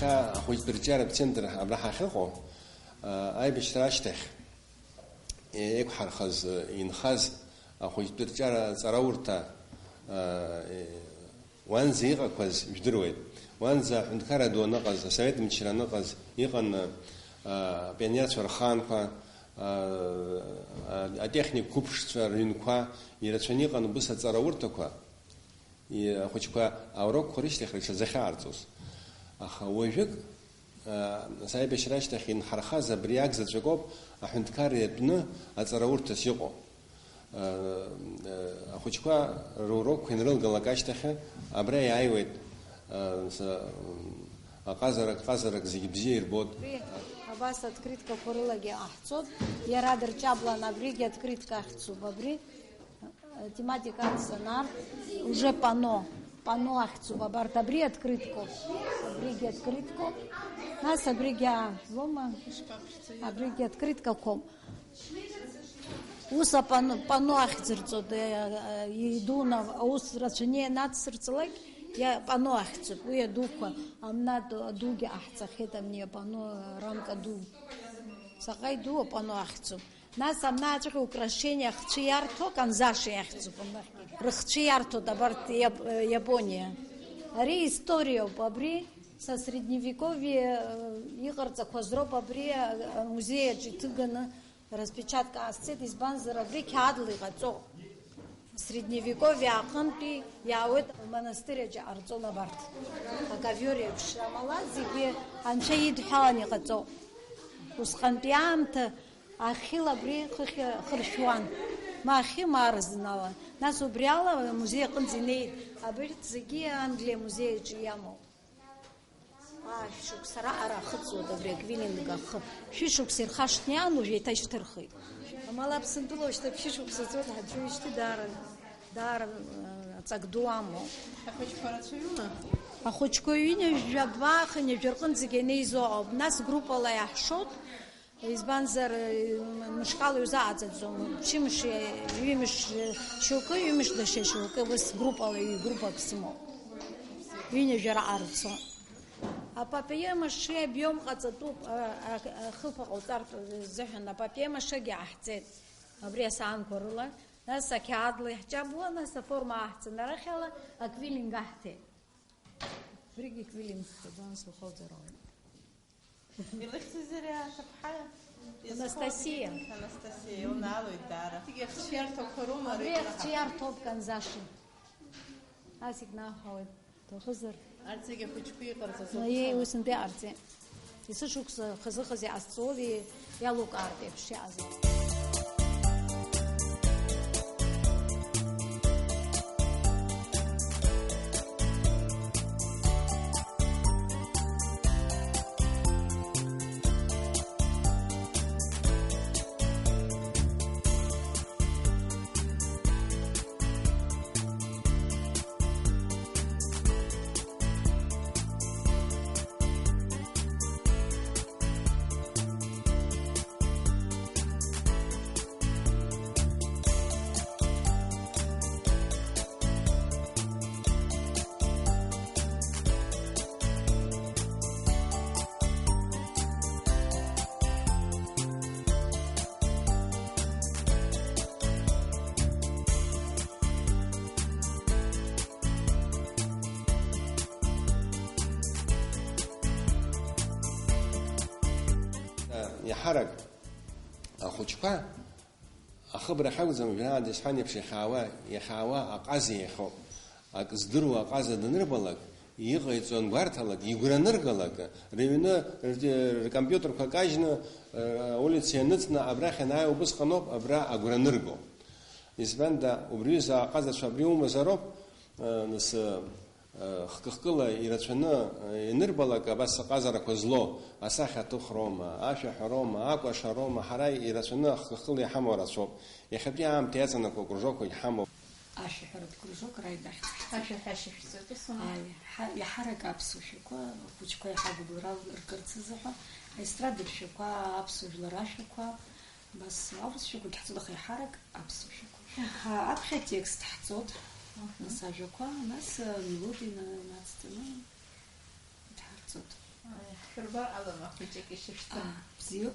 иахьа ахәыҷтәырҿиаратә центр абра ҳахьыҟоу аибашьра ашьҭахь еиқәҳархаз инхаз ахәыҷтәырҿиара аҵараурҭа уанӡа иҟақәаз жәдыруеит. Уанӡа аҳәынҭқарра ду аныҟаз, асовет мчра аныҟаз иҟан апионерцәа рхаанқәа, атехник қәыԥшцәа рыҩнқәа ирацәаны иҟан убыс аҵараурҭақәа ахәыҷқәа аурокқәа рышьҭахь рыҽазахьаарҵоз. Аха уажәык аибашьра ашьҭахь инҳархаз абри акзаҵәык ауп аҳәынҭқарра иатәны аҵараурҭас иҟоу. Ахәыҷқәа рурокқәа инрылгалак ашьҭахь абра иааиуеит аҟазарак зегьы бзиа ирбот. Абас открыткақәа рылагьы аҳцоит, иара дырҷаблан абригьы открытка ахьцуп. Абри тематика аццанар уже пано ахьцуп. Абарҭ абри открыткоуп, абригьы открыткоуп. Нас абригьы аажәлома, абригьы открыткақәоуп. Ус апано ахьӡырҵоит, идуны аус рацәаны ианацсырҵалак пано ахьӡуп. Уи адуқәа амна адугьы аҳҵахьеит, амни апано рамка ду. Заҟа иду апано ахьӡуп. Нас амна аҵәҟьа украшение ахцәы иарҭо канзаши ахьӡуп. Рыхцәы иарҭоит абарҭ Иапониа. Ари историоуп, абри са средневековье иҟарҵақәаз роуп, абри амузеиаҿ иҭыганы распечатка ҟасҵеит, избанзар абри қьаадла иҟаҵоуп. Средневековье аҟынтәи иаауеит амонастырь аҿы ҟарҵон абарҭ. Акавиор еиԥш амала зегьы анцәа идҳәалан иҟаҵоуп. Усҟантәи аамҭа ахьыла абри хыршәуан. Ма ахьы, ма арзынала. Нас убри ала амузеи аҟынӡа инеит. Абарҭ зегьы Англиа амузеи аҿы иамоуп. Шәшықәса раҟара ахыҵуеит абри аквилинг ахы. Шәышықәса ирхашҭны иаан, уажә еиҭашьҭырхит. Амала Аԥсынтәыла уажәшьҭа шәышықәса ҵуеит, ҳаӡәуижьҭеи даара ҵак ду амоуп. Ахәыҷқәа рацәаҩума? Ахәыҷқәа ҩынҩажә жәабаахын ажә рҟынӡагьы инеизо ауп. Нас группала иаҳшоит, избанзар мышҟала иузааӡаӡом. Ԥшьымш, ҩымш шьоукы, ҩымш даҽа шьоукы, ус группала группак сымоуп. Ҩынҩажә раҟа рцо. Апапиема ши абиом ҟаҵатәуп, ахылԥа ҟауҵартә зыҳәан апапиема шыгьы аҳҵеит. Абри асаанқәа рыла. Нас ақьаадла иаҳҷабуа, нас аформа аҳҵан. Арахьала аквилинг аҳҭеит. Абригьы квилинг ҳәа сухоуҵароуит. Илыхьӡызари аҭыԥҳа? Анастасиа. Анастасиа, илнаалоит даара. Ахцәы иарҭоуқәа роума? Абри ахцәы иарҭоуп канзаши. Ас икнаҳауеит. Ҭахызар. Арҭ зегьы ахәыҷқәа иҟарҵаз. Усынтәи иҟарҵеит. Есышықәса хазы-хаз иҟазҵоз иалукаартә еиԥш иҟаз. Иаҳарак ахәыҷқәа ахыбра ахьакәӡам, жәанаҟа исҳәан еиԥш иахьаауа аҟаза иахьоуп. Ак здыруа аҟаза данырбалак, иҟаиҵон гәарҭалак, игәраныргалак, рыҩны ркомпиутерқәа кажьны, улица ианыҵны, абрахь ианааи убысҟаноуп, абра агәранырго. Избанда, убриҩыза аҟазацәа абри умазароуп, нас хкы-хкыла ирацәаны инырбалак абас аҟазарақәа злоу, асахьа аҭыхроума, ашәаҳәароума, акәашароума, ҳара ирацәаны хкы-хкыла иҳамоу рацәоуп. Иахьатәи аамҭа иаҵанакуа акружокқәа иҳамоуп. Ашәаҳәаратә кружок раидахьӡ. Ашәаҳәашьа шәҵатәысума? Иаҳарак аԥсуа шәақәа, ахәыҷқәа иҳагәыблра ркырц азыҳәа, аестрадатә шәақәа, аԥсуа жәлар ашәақәа, бас аус шәақәа ҳҵоит, аха иаҳарак аԥсуа шәақәа. Аԥхьа текст ҳҵоит, нас ажәақәа, нас мелодиа нацҵаны ҳарҵоит. Кырбар алама хучек ишишта. Бзиоп.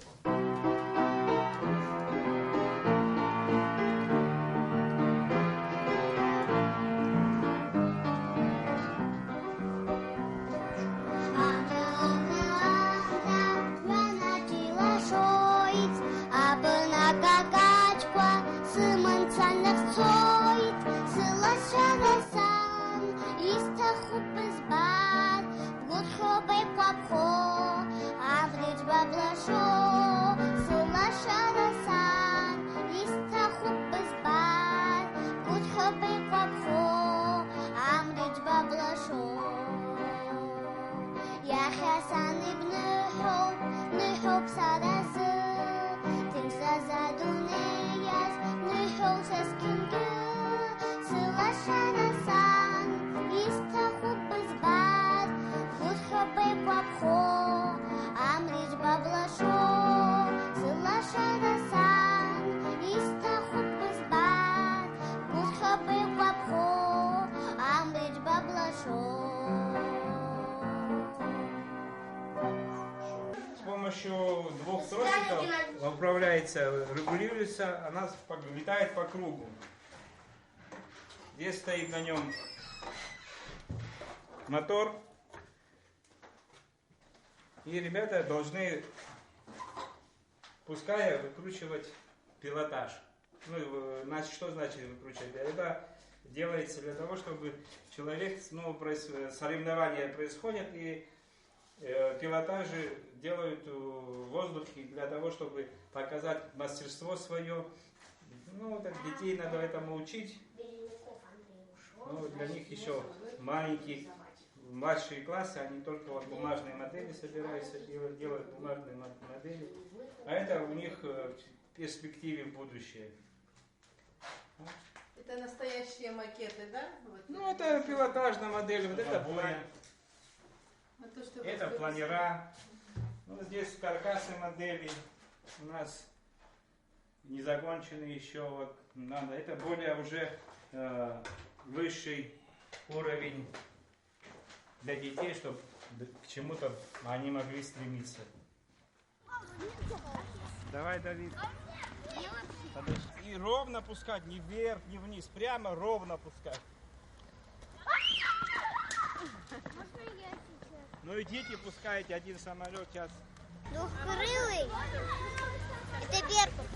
С помощью двух тросиков управляется, регулируется, она летает по кругу. Здесь стоит на нем мотор. И ребята должны, пуская, выкручивать пилотаж. Значит, что значит выкручивать? Это делается для того, чтобы человек, соревнования происходят, и пилотажи делают в воздухе для того, чтобы показать мастерство свое. Так детей надо этому учить. Для них еще маленькие, младшие классы, они только бумажные модели собираются делать бумажные модели. А это у них в перспективе будущее. Это настоящие макеты, да? Это пилотажная модель, это план. Это планера. Здесь каркасы модели у нас не закончены еще. Это более уже высший уровень для детей, чтобы к чему-то они могли стремиться. Давай, Давид. Подожди. И ровно пускать, не вверх, не вниз, прямо ровно пускать. Идите, пускайте один самолет сейчас. Двухкрылый? Это Беркут.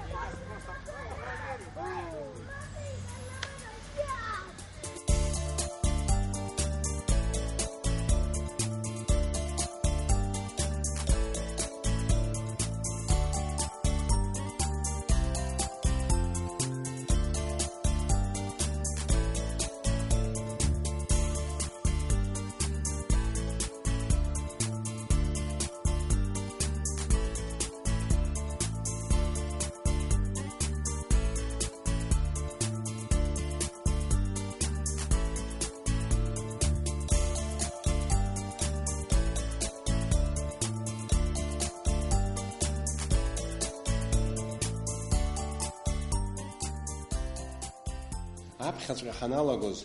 Аԥхьаҵәҟьа ҳаналагоз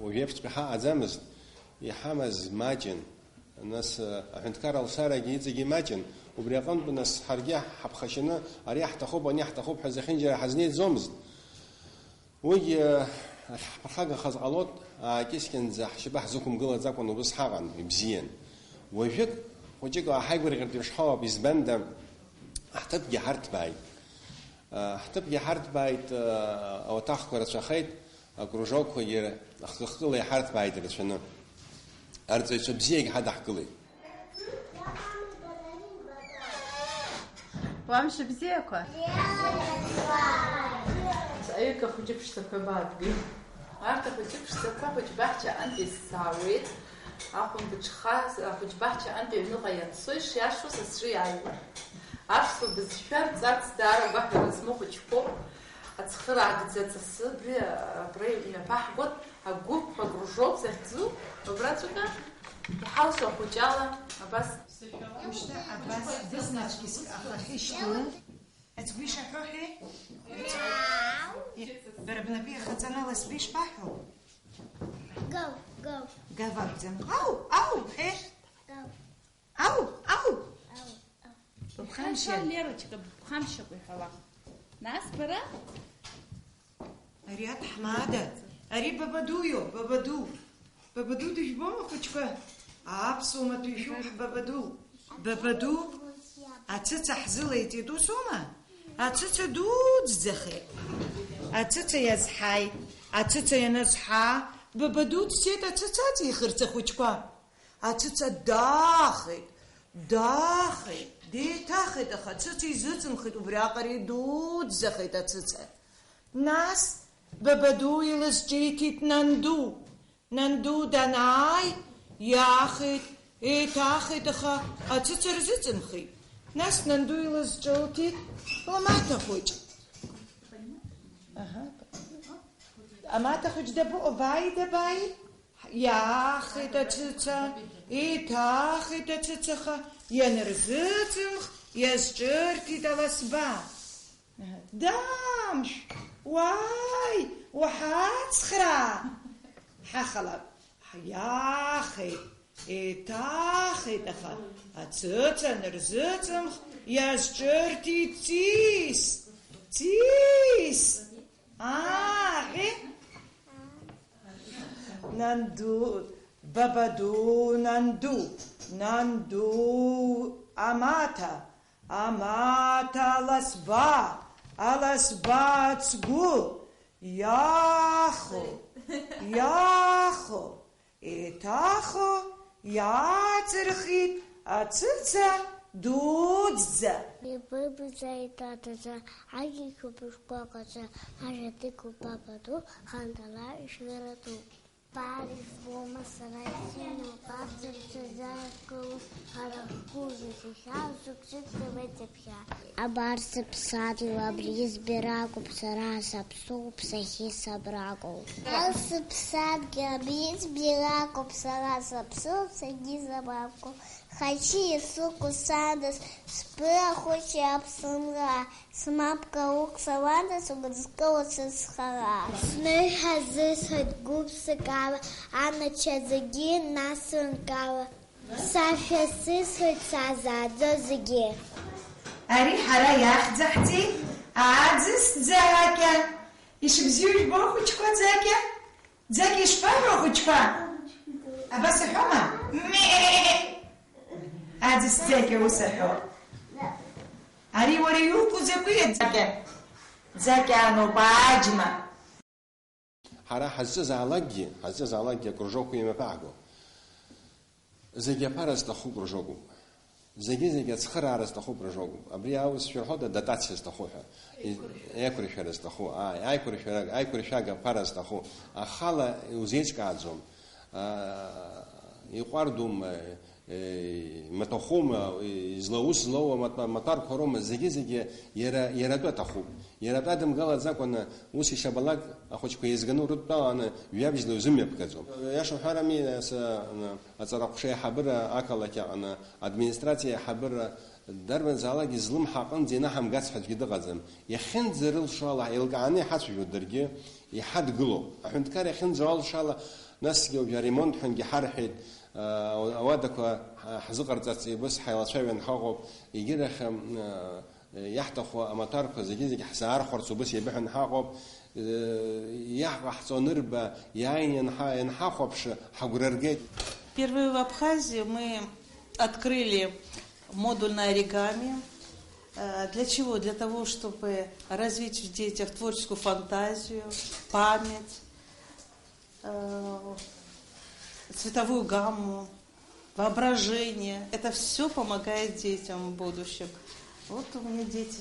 уажәеиԥшҵәҟьа ҳаҟаӡамызт, иҳамаз маҷын, нас аҳәынҭқар алсарагьы иҵегьы маҷын, убри аҟынтә нас ҳаргьы ҳаԥхашьаны ари ҳҭахуп, ани ҳҭахуп ҳәа зехьынџьара ҳазнеиӡомызт. Уигьы ҳԥырхагахаз ҟалот, аакьыскьанӡа ҳшьапы ҳзықәымгылаӡакәан убас ҳаҟан, ибзиан. Уажәык хәыҷык ҳаигәырӷьартә ишҳауап, избанда ҳҭыԥгьы ҳарҭбааит. Ҳҭыԥгьы ҳарҭбааит, ауаҭахқәа рацәахеит, акружокқәагьы ахкы-хкыла иҳарҭбааит рацәаны. Арҵаҩцәа бзиагьы ҳадаҳкылеит. Вам шыбзиақәа? Аҩык ахәыҷыԥшцәақәа баатәгьы. Арҭ ахәыҷыԥшцәақәа ахәыҷбаҳча антәи саауеит. Ахәыҷбаҳча антәи аҩныҟа ианцо ишиашоу са сҿы иааиуан. Аԥсуа бызшәа рҵарц даара агәаҳәара змоу хәыҷқәоуп. Ацхыраагӡа аҵасы абра имҩаԥаҳгоит, агәыԥ, агружок захьӡу, убраҵәҟьа иҳалсу ахәыҷала абас. Абас дыснаҵәҟьа ахахьышьҭны. Аӡгәиш аҳәоҳәе? Бара бнапы ихаҵанала сбиш баҳәо? Гау, гау. Гавакӡам. Ау, ау, ҳе? Гау. Ау, ау. Бухамша Лерочка, бухамша кухала. Нас бара? Ариат Хамада. Ари бабадуйо, бабаду. Бабаду дышбома хучка. Апсума тушух бабаду. Бабаду. Ацаца хзылаyti дусума. Ацаца дудзахи. Ацаца язхай. Ацаца яназха. Бабаду сет ацаца ихырца хучка. Ацаца дахи. Дахи. Детахи таха. Ацаца изыцымхит убряқари дудзахит ацаца. Нас бабаду иласджитит нанду. Нанду данай. Яхит. Этахит таха. Ацаца рзыцымхит. Нас нанду иласджитит. Ламата хуч. Ага. Амата хуч дабай. Яхит ацаца. Этахит ацацаха. Янерзыцымх. Язджирти даласба. Дамш. Вай. Вахацхра. Хахалаб. Яхит. Этахит таха. Ацаца нерзыцымх. Язджирти цис. Цис. Нанду. Бабаду нанду. Нанду амата. Амата ласба. Аласба цгу. Яхо. Яхо. Этахо. Яцерхит. Ацыца. Дудза. И бабуза и татаза, аги купушкаказа, ажатыку пападу, хандала и шверату. Парис бома сарайсину, папцерца заяку, харакузу сихал, сукситка ветепья. Абарса псаду, абриз бираку, псара сапсу, псахи сабраку. Алса псадги, абриз бираку, псара сапсу, псахи сабраку. Хачи суку сандас, спыра хочи абсамра, смапка ук савандас, угадскалоса схара. Сны хазыс хоть губсы гава, а на чадзаги насун гава. Сафя сыс хоть саза, дзозаги. Ари хара яхдзахти, адзис дзака. Ишбзюш бохучко дзака. Дзаки шпарохучка. Абаса хома? Адзис дзаки усахо. Ари вариюку забыет дзака. Дзакану баджма. Хара хаззазалаги кружоку има пагу. Зеги парастаху кружоку. Зеги ацхарарастаху кружоку. Абри аус шурхода датациастахуха. Айкуришарастаху. Айкуришага парастаху. Ахала узечкаадзом. Иқвардум матохума злоу матар хорума зеги ярататаху. Яратадам гала закона уси шабалак ахочко изгану рутана вябжлу зумепказом. Яшу харами ацаракшая хабра акалака ана администрация хабра дарбан залаги злым хақын зинахам гасхат гидагазам. Яхин зирил шала илгани хасу дерги яхад гло. Ахунткар яхин зал шала насги ремонт хунги хархид أودك حزقر تاتي بس حيلا شوي نحقق يجرخ يحتخو أمطار كزجيزك حسار خرصو بس يبيح نحقق يحقق حصون ربا يعني نحققش حقررجيت. Впервые в Абхазии мы открыли модуль на оригами. Для чего? Для того, чтобы развить в детях творческую фантазию, память, цветовую гамму, воображение. Это все помогает детям в будущем. Вот у меня дети.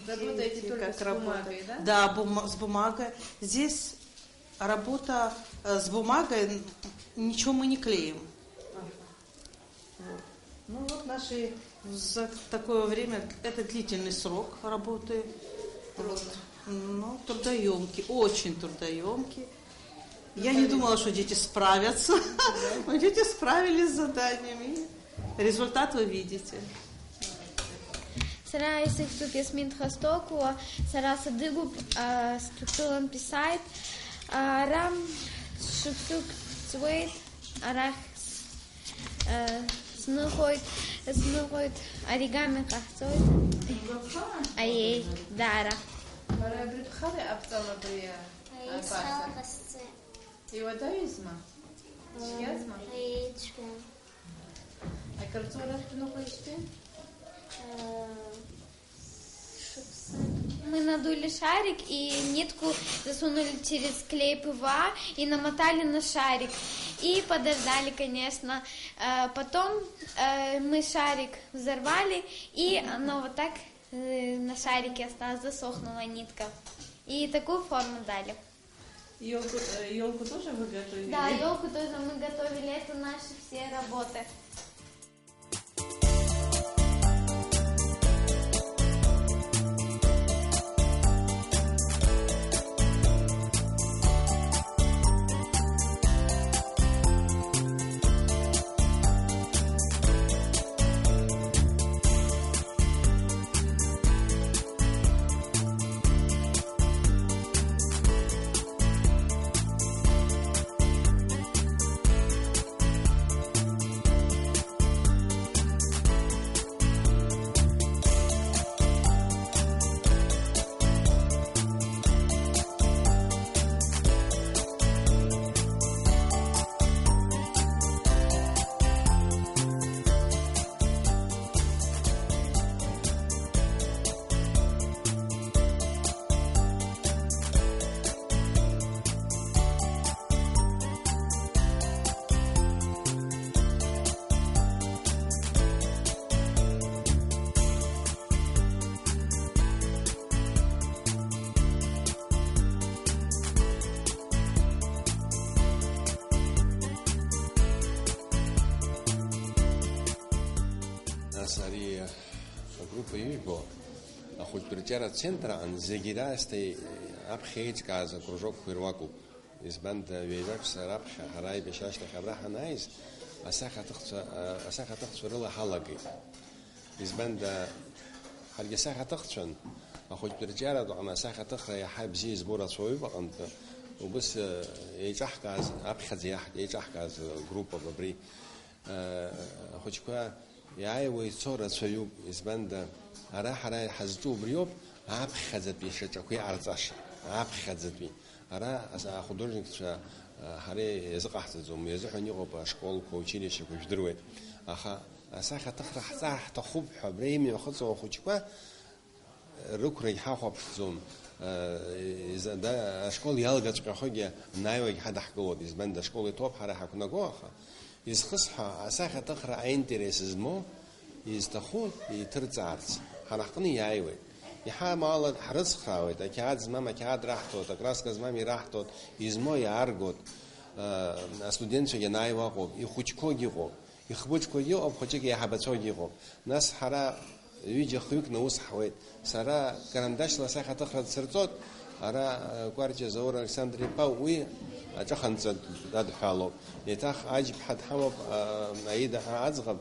Работаете только с бумагой, да? Да, с бумагой. Здесь работа с бумагой, ничего мы не клеим. Вот. Ну вот наши за такое время, это длительный срок работы. Вот. Ну, трудоемкий, очень трудоемкий. Я не думала, что дети справятся, но дети справились с заданиями. Результат вы видите. Сара Исыксук Ясмин Хастокуа, Сара Садыгуб, структурам писает, Рам Шуксук Цуэйт, Арах смыхает оригами кахцой. Ай, дара. Барай бритхали апцала бы парса. И вода изма. Язма. А картора ну почти? Мы надули шарик и нитку засунули через клей ПВА и намотали на шарик. И подождали, конечно. Потом мы шарик взорвали, и оно вот так на шарике осталось, засохнула нитка. И такую форму дали. Елку тоже вы готовили? Да, елку тоже мы готовили. Это наши все работы. Ари группа Юйбо, а хоть притяра центра, он загирастой обхейцказа кружок Пирваку. Из банда Вейзак Сарабха, Харай Бешашта Хабраха Найз, Асаха Тахцурила Халаги. Из банда Харгисаха Тахчан, а хоть притяра, но Асаха Тахра я Хабзи сбора свою, он وبس يجحكاز أبخذ يجحكاز группа ببري خشكوا يعي ويصور سويو إزبندا أراح راي حزتو بريوب أبخذت بيشجع كوي أرزاش أبخذت بي أرا خدورنك هاري يزقحت زوم يزحني غوب شكول كوتشينيش كوجدروي أخا أساخة تخرح صح تخوب حبريم يخصو خشكوا ركري حاخب زوم إذا ده شكول يلقى تقخوجي نايوي حدا حكود إذا بند شكول توب حدا حكونا جوخا إذا خصها أساخة تقرأ إنتريسز مو إذا تخون يترتعرس حنحقني يايوي يحا مال حرص خاويت أكيد زمام أكيد راحتوت أكراس كزمامي راحتوت إذا مو يارجوت أستودنتو ينايوا قو يخوجكوجي قو يخبوجكوجي أو خوجك يحبتوجي قو ناس حرا يجي خويك نوس حويت سارا كرنداش لساخة تخرج سرطوت أرا كوارتي زور ألكسندري باوي أجخنت داد حالو يتاخ عجب حد حوب عيد عزغب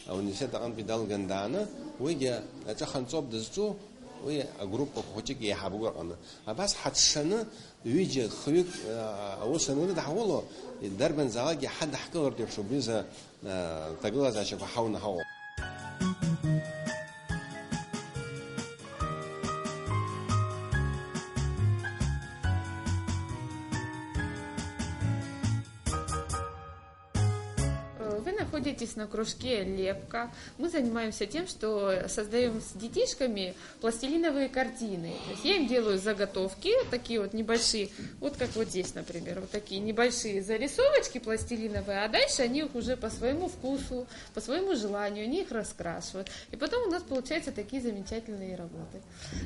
أو نسيت عن بدال جندانا ويجي أجخنت صوب دزتو وي جروب خوتيك يحبوا أنا بس حد سنة يجي خويك أو سنة ده حوله الدربن زاجي حد حكى ورد شو بيزا تقول عشان بحاول هوا находитесь на кружке «Лепка». Мы занимаемся тем, что создаем с детишками пластилиновые картины. То есть я им делаю заготовки, такие вот небольшие, вот как вот здесь, например, вот такие небольшие зарисовочки пластилиновые, а дальше они их уже по своему вкусу, по своему желанию, они их раскрашивают. И потом у нас получаются такие замечательные работы.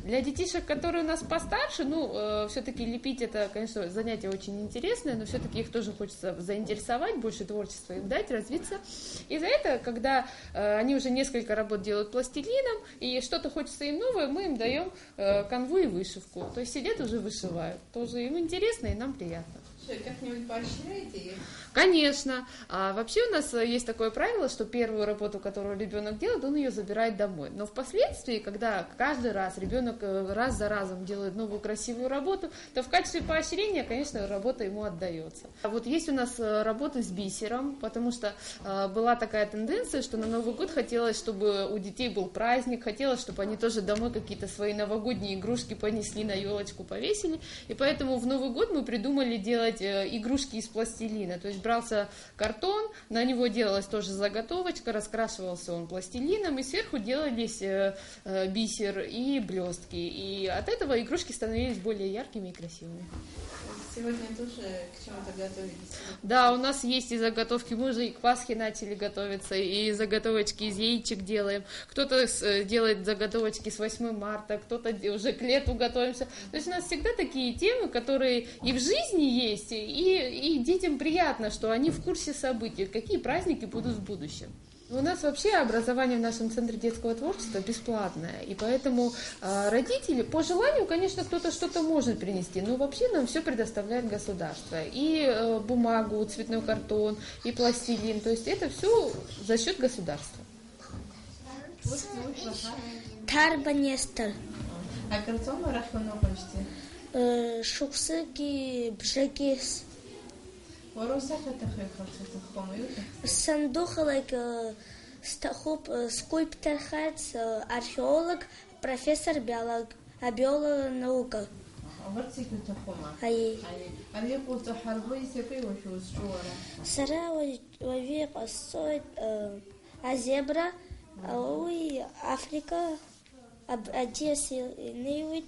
Для детишек, которые у нас постарше, все-таки лепить это, конечно, занятие очень интересное, но все-таки их тоже хочется заинтересовать, больше творчества им дать, развиться. И за это, когда они уже несколько работ делают пластилином, и что-то хочется им новое, мы им даем канву и вышивку. То есть сидят уже вышивают. Тоже им интересно, и нам приятно. Что, как-нибудь поощряете их? Конечно. А вообще у нас есть такое правило, что первую работу, которую ребенок делает, он ее забирает домой. Но впоследствии, когда каждый раз ребенок раз за разом делает новую красивую работу, то в качестве поощрения, конечно, работа ему отдается. А вот есть у нас работы с бисером, потому что была такая тенденция, что на Новый год хотелось, чтобы у детей был праздник, хотелось, чтобы они тоже домой какие-то свои новогодние игрушки понесли, на елочку повесили. И поэтому в Новый год мы придумали делать игрушки из пластилина. То есть брался картон, на него делалась тоже заготовочка, раскрашивался он пластилином, и сверху делались бисер и блестки. И от этого игрушки становились более яркими и красивыми. Сегодня тоже к чему-то готовитесь? Да, у нас есть и заготовки, мы уже и к Пасхе начали готовиться, и заготовочки из яичек делаем. Кто-то делает заготовочки с 8 марта, кто-то уже к лету готовимся. То есть у нас всегда такие темы, которые и в жизни есть, и детям приятно, что они в курсе событий, какие праздники будут в будущем. У нас вообще образование в нашем центре детского творчества бесплатное, и поэтому родители, по желанию, конечно, кто-то что-то может принести, но вообще нам все предоставляет государство. И бумагу, цветной картон, и пластилин, то есть это все за счет государства. Тарбанестер. А картон рахману почти? Шуксыки, бжегис. Сандухалык, стахуп, скульптор хац, археолог, профессор биолог, биолог наука. Сара вавик стоит азебра, уи Африка, Одесса нейвит.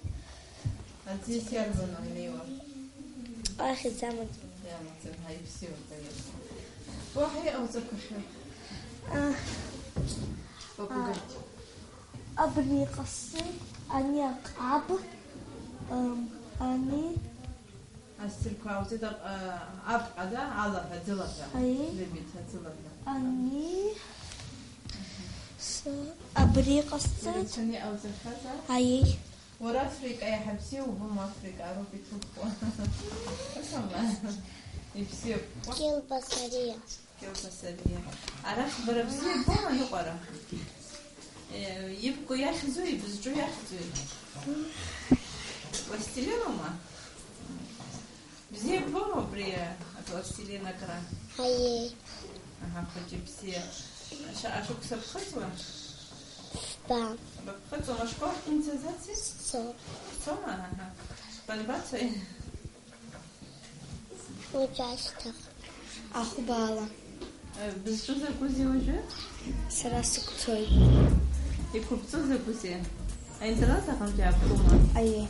Одесса арбана нейва. Ахизамат. هاي بسيو طيب وهي أو زكشة أبني قصي أني أقعب أني أستركوا أو تدق أبقى على هدلتها لبيت هدلتها أني أبني قصي شني أو زكشة أي ورا أفريقيا يا حبسي وهم أفريقيا أروح يتوقفوا يبسيو كيلباسارية كيلباسارية عرفت بربسيو بوما نقرا يبقوا ياخذوا يبزجوا ياخذوا пластилинома بزي بوما بري пластилина кра هاي ага хоть все أشوف كسب خطوة да خطوة مشكور أنت ذاتي سوما ага بالباتي участок. Ахубала. Без что закуси уже? Сарасукцой. И купцу закуси. А интересно, как тебя обдумал? Ай.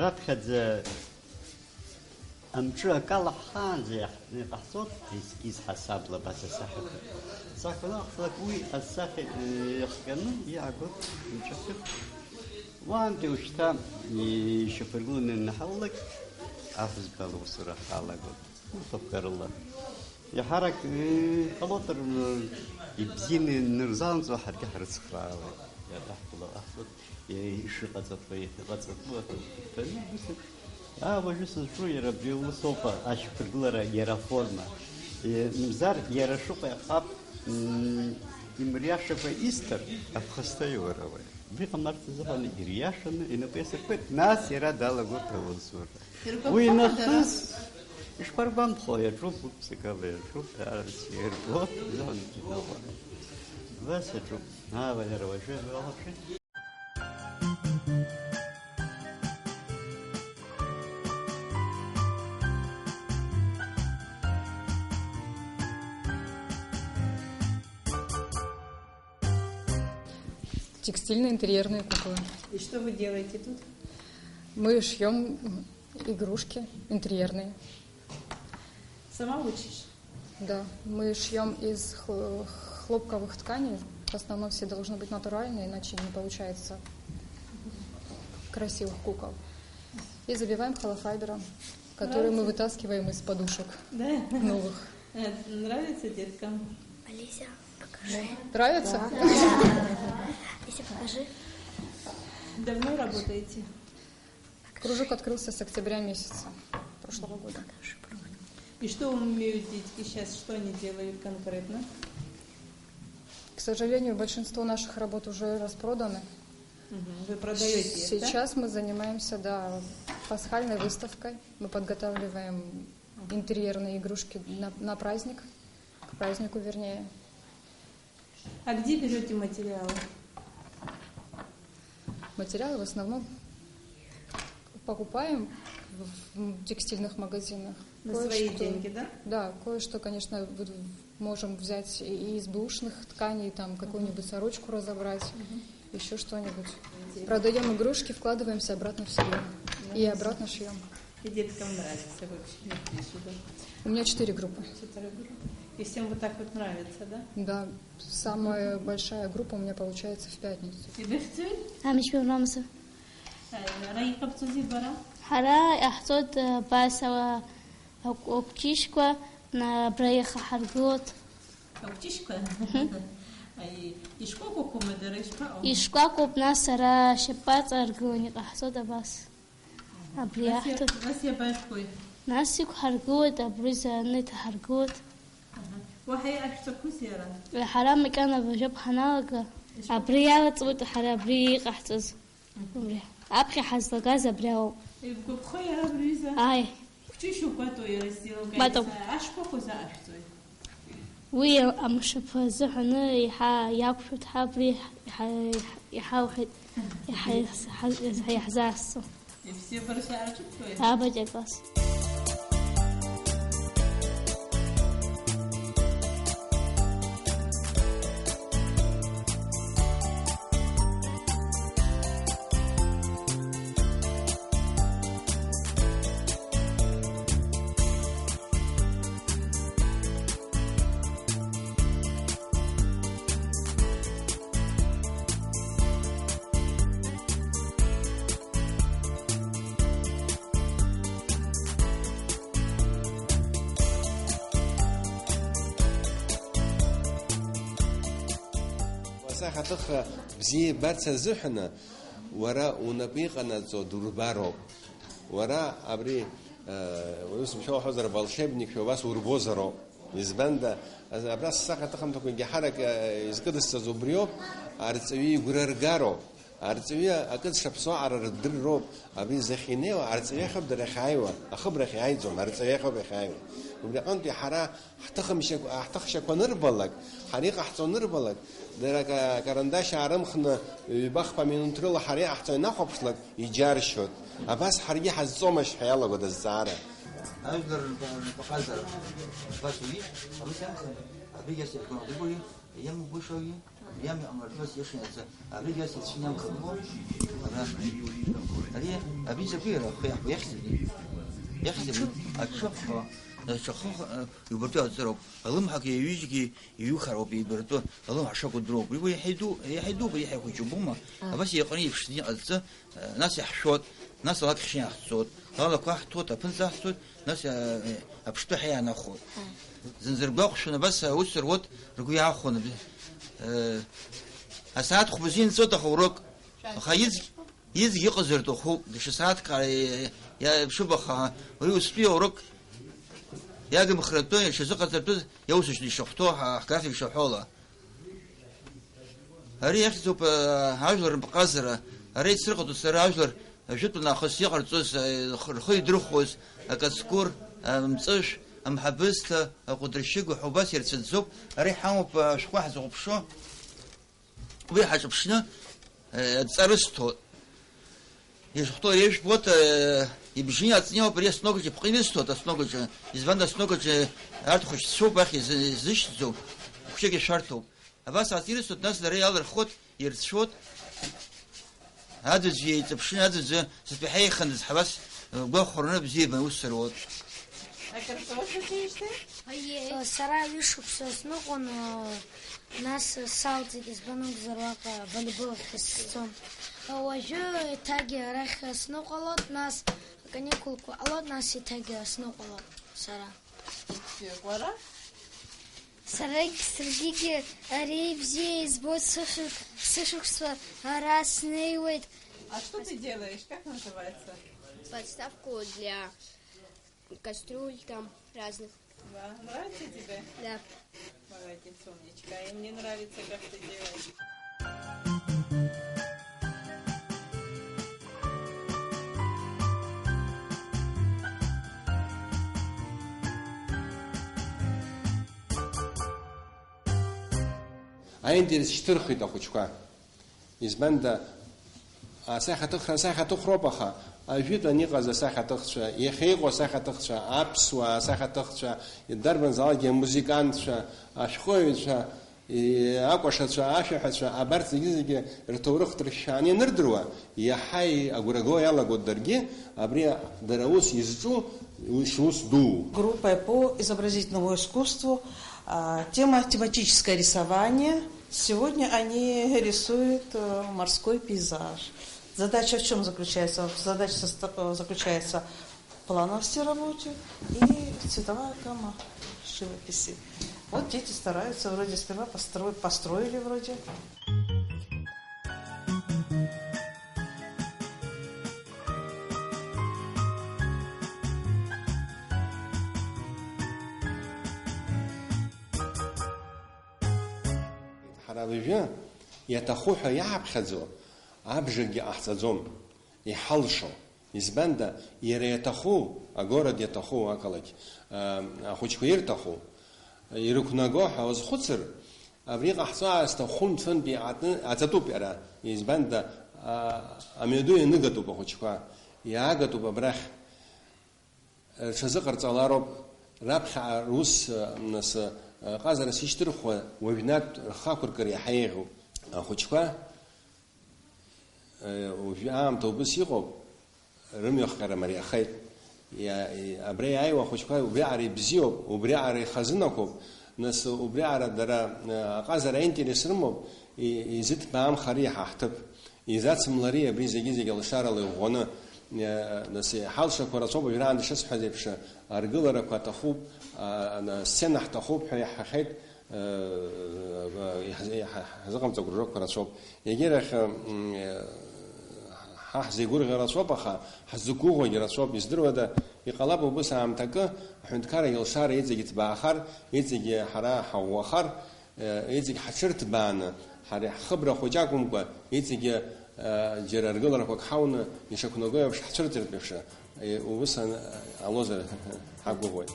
رابخد أمشوا كلا حاجة نقصد إس حساب لباس السحر ساكنا خلقوي السحر يخكنا يعقد نشوف وانت وشتا يشوفون النحلك أفز بالوصرة على قد نفكر الله يحرك خلاطر يبزين النرزان زو حركة حرس خرالة يا تحت الله أحسد يشقى زفية غزفوة فليس وجلس شوية ربي وصوفا أشوف الغلرة يرى فورما مزار يرى شوفا أب يمرياشة إيستر أفخستي وراوي بيقى مرت زمان يرياشة إنه بيسكت ناس يرى دالا قطة والسورة وينخص إيش بربان خويا شوف بسكالي شوف تعرف يربط زمان كده Васечу. Валера, вообще вообще. Текстильно-интерьерные куклы. И что вы делаете тут? Мы шьем игрушки интерьерные. Сама учишь? Да, мы шьем из хлопковых тканей. В основном все должны быть натуральные, иначе не получается красивых кукол. И забиваем холофайбером, который мы вытаскиваем из подушек новых. Нравится деткам? Алися, покажи. Нравится? Алися, покажи. Давно работаете? Кружок открылся с октября месяца прошлого года. И что умеют детки сейчас? Что они делают конкретно? К сожалению, большинство наших работ уже распроданы. Вы продаете их, Сейчас мы занимаемся, пасхальной выставкой. Мы подготавливаем интерьерные игрушки на праздник, к празднику вернее. А где берете материалы? Материалы в основном покупаем в текстильных магазинах. На свои деньги, да? Да, кое-что, конечно, можем взять и из бэушных тканей, там какую-нибудь сорочку разобрать, еще что-нибудь. Продаем игрушки, вкладываемся обратно в себя и обратно шьем. И деткам нравится вообще сюда? У меня 4 группы. 4 группы. И всем вот так вот нравится, да? Да, самая большая группа у меня получается в пятницу. Хара ахтот басава оптишка на проеха харгот. Оптишка? И сколько кумедеры? И сколько нас сара шепат аргоник ахтота бас. Абриахтот. Нас я башкой. Насик харгот абриза нет харгот. وهي أكثر كثيرا. الحرام كان بجب حناقة أبريا وتقول حرام بريق أحتز أبخي حز غاز أبرياو يبقى بخير أبريزا أي كتير شو كاتو يرسلوا ما تو أشبه كذا أشتوي ويا أمشف زحنا ياكل تحبري يحاول يحزاس все برشا أشتوي أبجد بس خاطر بزي برسا زحنا وراء ونبيقنا دوربارو وراء أبري ويوسف شو حضر بالشبني شو بس وربوزرو يزبندا أبراس ساقة تخم تكون جحرك يزقد السزوبريو أرتسوي غررجارو أرتسوي أكيد شبصو على الدروب أبري زخينيو أرتسوي خبر رخايوة أخبر رخايزهم أرتسوي خبر رخايوة وبدأ حرا احتخشك ونربلك حريق احتو نربلك درك كرنداش عرمخنا بخبا من نترل حريق احتو نخبشلك يجارشوت أباس حريق حزومش حيالا قد الزارة أقدر بقدر بس لي أبي جالس يكون أقولي يوم بوشوي يوم أمر بس يشين أبي جالس يشين خدمه أبي زبيرة يخزي أشوفها شخص يبرتوا الزروب اللهم حكي يجي يخرب يبرتوا اللهم عشاق الدروب يقول يحيدوا بيحيوا يجيبوما بس يقني بشدين ألزة ناس يحشوت ناس لاك خشين يحصود هذا كواحد توت أبنزه حصود ناس أبشتو حيا ناخد زنزر باقشنا بس وسر وط رجوا ياخون هساعات خبزين صوت خورك خيز يزي يقزر تخو دش ساعات يا شو بخا ويوسبي ورك يا جم خرطوه شزقة ترتوز يوسش لشخطوها حكاثي بشحولة هري يخزب عجلر بقزرة هري سرقة السر عجلر جبنا خصيقة ترتوز خي دروخوز كسكور مصش حبست قدر الشيق وحباس يرتزب هري حامو بشواح زغبشو вы хачапшина, царысто. Если кто режь, вот, и бежиня оценил, пресс много, привезто, то много, из ванда много, арт хочет собак, из зыщицу, кучеги шартов. А вас отирисут, нас реал ход, и рцшот. هذا زي تبشين هذا زي سبحي خندز حبس بخورنا بزي بنوسرود. سرا يشوف سنقون ناس ساوتي كسبانو زرواقة بالبوف كسون. وجو تاجي رخ سنقولات ناس كنيكولكو على ناس تاجي سنقولات سرا. ورا؟ Сарайки, сергики, ревзи, сбой сушукство, раз нейвейт. А что ты делаешь? Как называется? Подставку для кастрюль там разных. Да. Нравится тебе? Да. Молодец, умничка. И мне нравится, как ты делаешь. عندي شترخي تاخوشكا إزبندا ساحة تخربها أجد أن يقظ ساحة تخشى يخيق وساحة تخشى أبس وساحة تخشى الدربن زاجي موسيقان تخشى أشخوي تخشى أقوش تخشى أشح تخشى أبرت يزيج رتورخ ترشاني نردروا يحي أقولغو يلا قد درجي أبري دراوس يزجو وشوس ду. Группа по изобразительному искусству. Тема тематическое рисование. Сегодня они рисуют морской пейзаж. Задача в чем заключается? Задача заключается в плановости работы и цветовая гамма живописи. Вот дети стараются, вроде сперва построили вроде. حرابيجا يتخوح يعبخزو عبجرجي أحسزوم يحلشو يزبندا يريتخو أجورد يتخو أكلك أخوش يرتخو يركناجو حوز خسر أبريق أحصا استخون فن بيعتن أتتوب يرا يزبندا أميدو ينقطو بخوشكوا يعقطو ببرخ شزقر تلاروب ربح روس نس قازر سيشترخوا وبنات خاكر كري حيغو أخوشكوا وفي عام توبس يغوب رمي خير مري خير يا أبري أيوة أخوشكوا وبيعري بزيوب وبيعري خزنكوب نس وبيعري درا قازر أنتي نسرموب يزيد بعام خريح أحتب يزاد سملارية بريزة جيزة جلشارة لغونا نس حالشة كوراسوب يران دشس حزبش أرجل ركوا تخوب السنة تخوب حيحيد زقم تقول كوراسوب يجيرخ حزي يقول كوراسوب خا حزكوه كوراسوب يصدروا ده يقلبوا بس عم تكه حنت كاره يلشار يزيد تباخر يزيد حرا حواخر يزيد حشرت بان حرا خبرة خجاكم قا يزيد جرى أرجل ركوا كحون يشكونه جوا بش حشرت بيفشة وبس على لوزر حقوقه